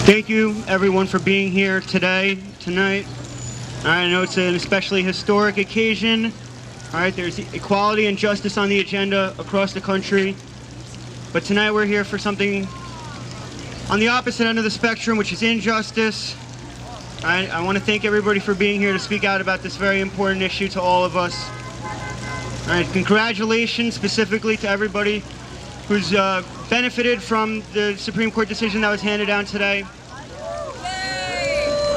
Thank you, everyone, for being here tonight. I know it's an especially historic occasion. All right, there's equality and justice on the agenda across the country. But tonight we're here for something on the opposite end of the spectrum, which is injustice. I want to thank everybody for being here to speak out about this very important issue to all of us. All right, congratulations specifically to everybody who's benefited from the Supreme Court decision that was handed down today.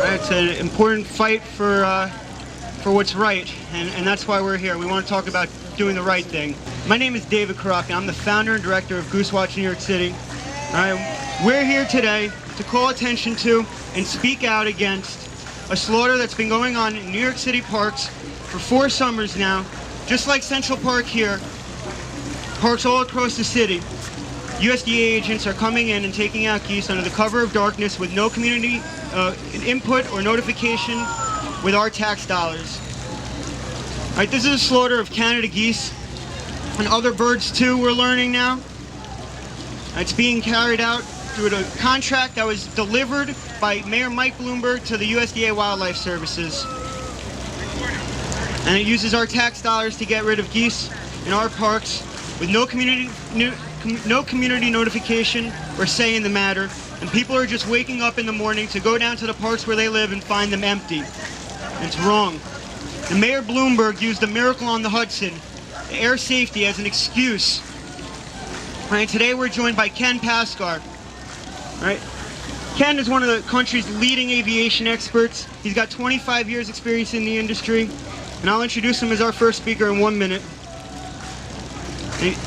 It's an important fight for what's right, and that's why we're here. We want to talk about doing the right thing. My name is David Karopkin. I'm the founder and director of GooseWatch New York City. We're here today to call attention to and speak out against a slaughter that's been going on in New York City parks for 4 summers now. Just like Central Park here, parks all across the city, USDA agents are coming in and taking out geese under the cover of darkness with no community input or notification with our tax dollars. All right, this is a slaughter of Canada geese and other birds too, we're learning now. It's being carried out through a contract that was delivered by Mayor Mike Bloomberg to the USDA Wildlife Services. And it uses our tax dollars to get rid of geese in our parks with no community notification or say in the matter, and people are just waking up in the morning to go down to the parks where they live and find them empty. It's wrong. And Mayor Bloomberg used a miracle on the Hudson, air safety, as an excuse. Right, today we're joined by Ken Paskar. Right, Ken is one of the country's leading aviation experts. He's got 25 years experience in the industry, and I'll introduce him as our first speaker in 1 minute.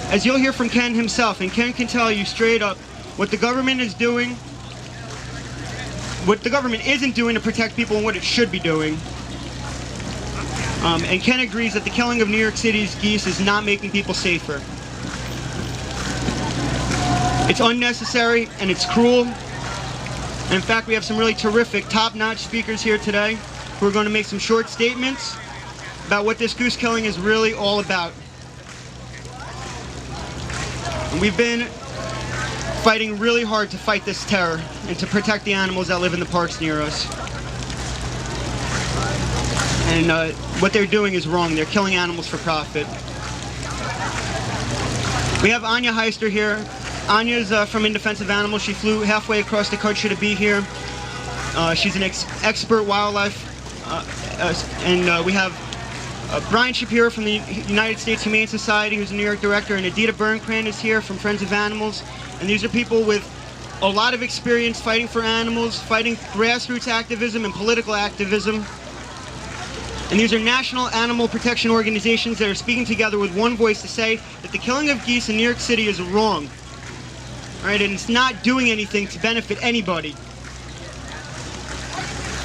As you'll hear from Ken himself, and Ken can tell you straight up what the government is doing, what the government isn't doing to protect people, and what it should be doing. And Ken agrees that the killing of New York City's geese is not making people safer. It's unnecessary and it's cruel. And in fact, we have some really terrific, top-notch speakers here today who are going to make some short statements about what this goose killing is really all about. We've been fighting really hard to fight this terror and to protect the animals that live in the parks near us. And what they're doing is wrong. They're killing animals for profit. We have Anja Heister here. Anja's from In Defense of Animals. She flew halfway across the country to be here. She's an expert wildlife. And we have Brian Shapiro from the United States Humane Society, who's a New York director, and Edita Birnkrant is here from Friends of Animals. And these are people with a lot of experience fighting for animals, fighting grassroots activism and political activism. And these are national animal protection organizations that are speaking together with one voice to say that the killing of geese in New York City is wrong. Right? And it's not doing anything to benefit anybody.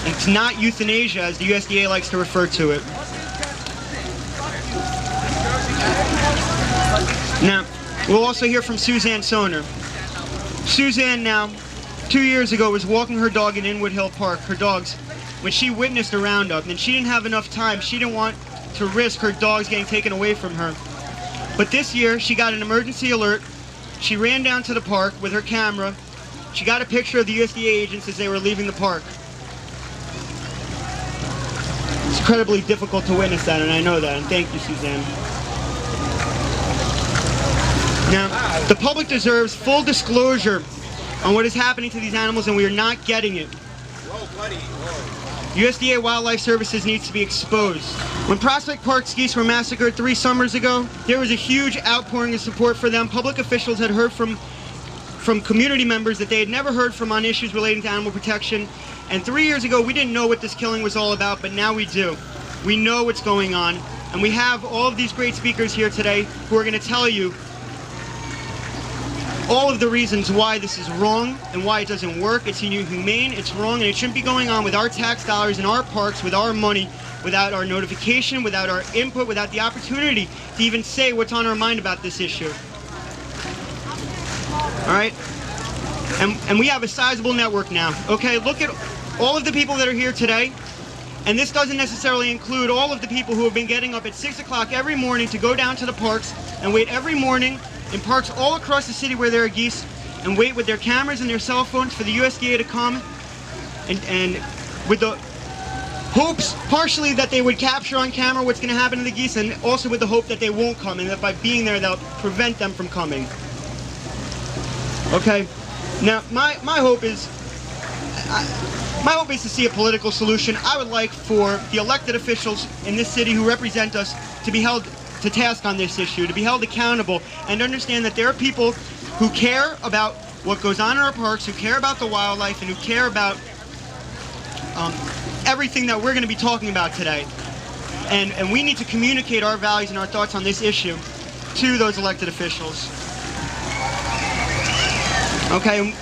And it's not euthanasia, as the USDA likes to refer to it. Now, we'll also hear from Suzanne Soehner. Suzanne now, 2 years ago, was walking her dog in Inwood Hill Park, her dogs, when she witnessed a roundup, and she didn't have enough time. She didn't want to risk her dogs getting taken away from her. But this year, she got an emergency alert. She ran down to the park with her camera. She got a picture of the USDA agents as they were leaving the park. It's incredibly difficult to witness that, and I know that, and thank you, Suzanne. Now, the public deserves full disclosure on what is happening to these animals, and we are not getting it. USDA Wildlife Services needs to be exposed. When Prospect Park's geese were massacred 3 summers ago, there was a huge outpouring of support for them. Public officials had heard from community members that they had never heard from on issues relating to animal protection. And 3 years ago, we didn't know what this killing was all about, but now we do. We know what's going on. And we have all of these great speakers here today who are going to tell you all of the reasons why this is wrong and why it doesn't work. It's inhumane, it's wrong, and it shouldn't be going on with our tax dollars in our parks, with our money, without our notification, without our input, without the opportunity to even say what's on our mind about this issue. All right? And we have a sizable network now. Okay, look at all of the people that are here today. And this doesn't necessarily include all of the people who have been getting up at 6 o'clock every morning to go down to the parks and wait every morning in parks all across the city where there are geese and wait with their cameras and their cell phones for the USDA to come, and with the hopes partially that they would capture on camera what's going to happen to the geese, and also with the hope that they won't come, and that by being there they'll prevent them from coming. Okay, now my hope is to see a political solution. I would like for the elected officials in this city who represent us to be held to task on this issue, to be held accountable, and understand that there are people who care about what goes on in our parks, who care about the wildlife, and who care about everything that we're going to be talking about today. And we need to communicate our values and our thoughts on this issue to those elected officials. Okay,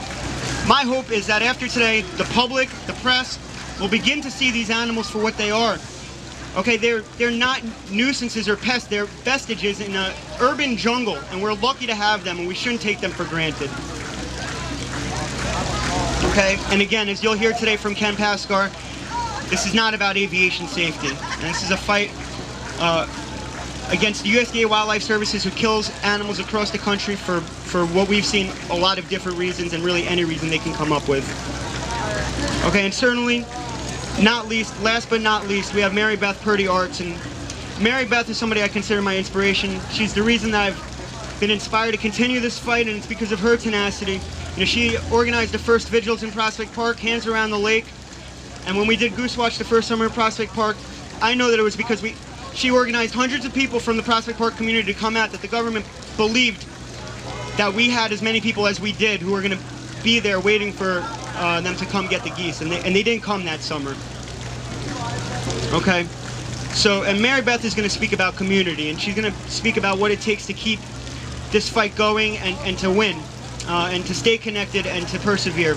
my hope is that after today, the public, the press, will begin to see these animals for what they are. Okay, they're not nuisances or pests, they're vestiges in an urban jungle, and we're lucky to have them, and we shouldn't take them for granted. Okay, and again, as you'll hear today from Ken Paskar, this is not about aviation safety, and this is a fight against the USDA Wildlife Services, who kills animals across the country for what we've seen a lot of different reasons, and really any reason they can come up with. Okay, and certainly, last but not least, we have Mary Beth Purdy Artz, and Mary Beth is somebody I consider my inspiration. She's the reason that I've been inspired to continue this fight, and it's because of her tenacity. You know, she organized the first vigils in Prospect Park, Hands Around the Lake, and when we did GooseWatch the first summer in Prospect Park, I know that it was because she organized hundreds of people from the Prospect Park community to come out, that the government believed that we had as many people as we did who were going to be there waiting for them to come get the geese, and they didn't come that summer. Okay, so, and Mary Beth is going to speak about community, and she's going to speak about what it takes to keep this fight going and to win, and to stay connected and to persevere.